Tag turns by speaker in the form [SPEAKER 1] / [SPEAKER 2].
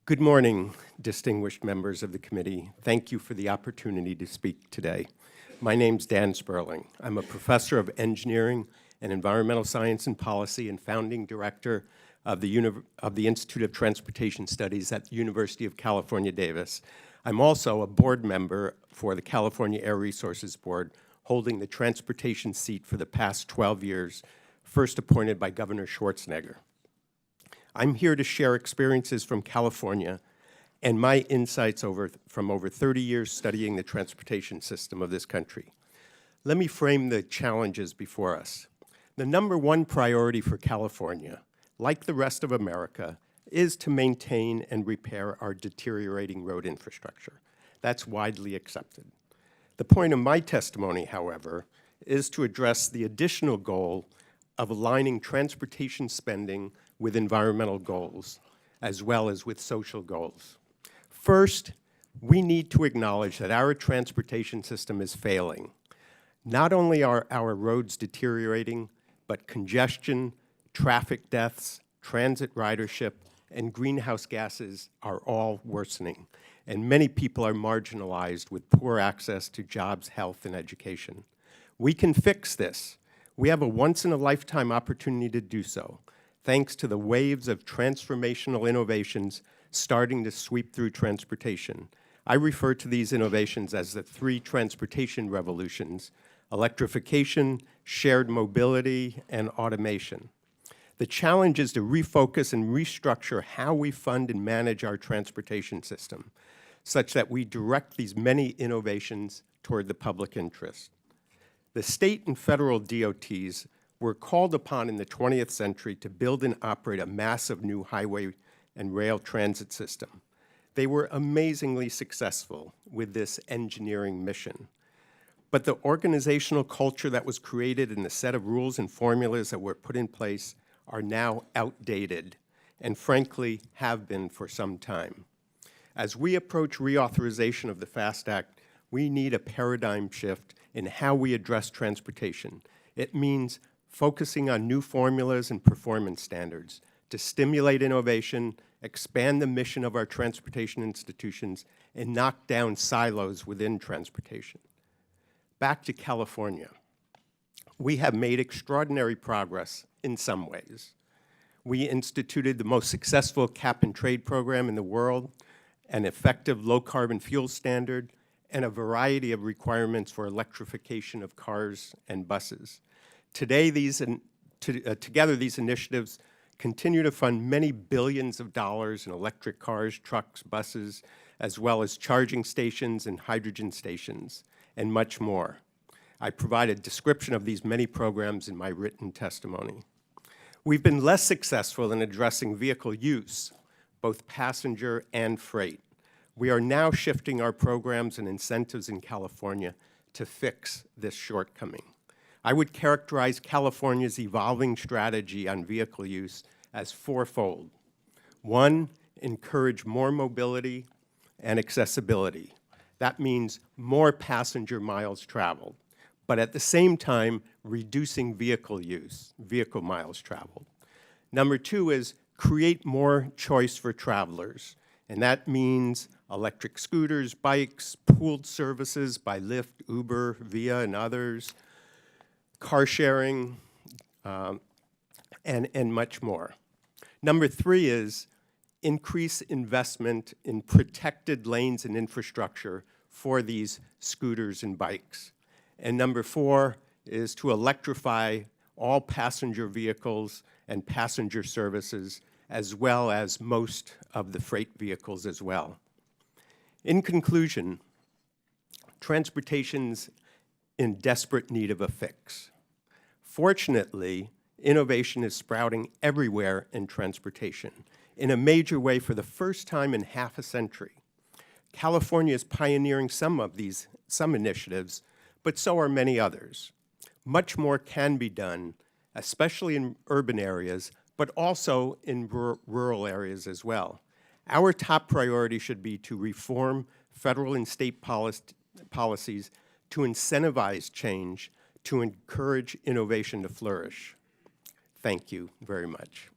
[SPEAKER 1] Good morning, distinguished members of the committee. Thank you for the opportunity to speak today. My name's Dan Sperling. I'm a professor of engineering and environmental science and policy and founding director of the Institute of Transportation Studies at the University of California, Davis. I'm also a board member for the California Air Resources Board, holding the transportation seat for the past 12 years, first appointed by Governor Schwarzenegger. I'm here to share experiences from California and my insights from over 30 years studying the transportation system of this country. Let me frame the challenges before us. The number one priority for California, like the rest of America, is to maintain and repair our deteriorating road infrastructure. That's widely accepted. The point of my testimony, however, is to address the additional goal of aligning transportation spending with environmental goals, as well as with social goals. First, we need to acknowledge that our transportation system is failing. Not only are our roads deteriorating, but congestion, traffic deaths, transit ridership, and greenhouse gases are all worsening, and many people are marginalized with poor access to jobs, health, and education. We can fix this. We have a once-in-a-lifetime opportunity to do so, thanks to the waves of transformational innovations starting to sweep through transportation. I refer to these innovations as the three transportation revolutions: electrification, shared mobility, and automation. The challenge is to refocus and restructure how we fund and manage our transportation system, such that we direct these many innovations toward the public interest. The state and federal DOTs were called upon in the 20th century to build and operate a massive new highway and rail transit system. They were amazingly successful with this engineering mission. But the organizational culture that was created and the set of rules and formulas that were put in place are now outdated and frankly have been for some time. As we approach reauthorization of the FAST Act, we need a paradigm shift in how we address transportation. It means focusing on new formulas and performance standards to stimulate innovation, expand the mission of our transportation institutions, and knock down silos within transportation. Back to California. We have made extraordinary progress in some ways. We instituted the most successful cap-and-trade program in the world, an effective low-carbon fuel standard, and a variety of requirements for electrification of cars and buses. Today, together, these initiatives continue to fund many billions of dollars in electric cars, trucks, buses, as well as charging stations and hydrogen stations, and much more. I provide a description of these many programs in my written testimony. We've been less successful in addressing vehicle use, both passenger and freight. We are now shifting our programs and incentives in California to fix this shortcoming. I would characterize California's evolving strategy on vehicle use as fourfold. One, encourage more mobility and accessibility. That means more passenger miles traveled, but at the same time, reducing vehicle use, vehicle miles traveled. Number two is create more choice for travelers, and that means electric scooters, bikes, pooled services by Lyft, Uber, Via, and others, car sharing, and much more. Number three is increase investment in protected lanes and infrastructure for these scooters and bikes. And number four is to electrify all passenger vehicles and passenger services, as well as most of the freight vehicles as well. In conclusion, transportation's in desperate need of a fix. Fortunately, innovation is sprouting everywhere in transportation, in a major way for the first time in half a century. California is pioneering some initiatives, but so are many others. Much more can be done, especially in urban areas, but also in rural areas as well. Our top priority should be to reform federal and state policies to incentivize change, to encourage innovation to flourish. Thank you very much.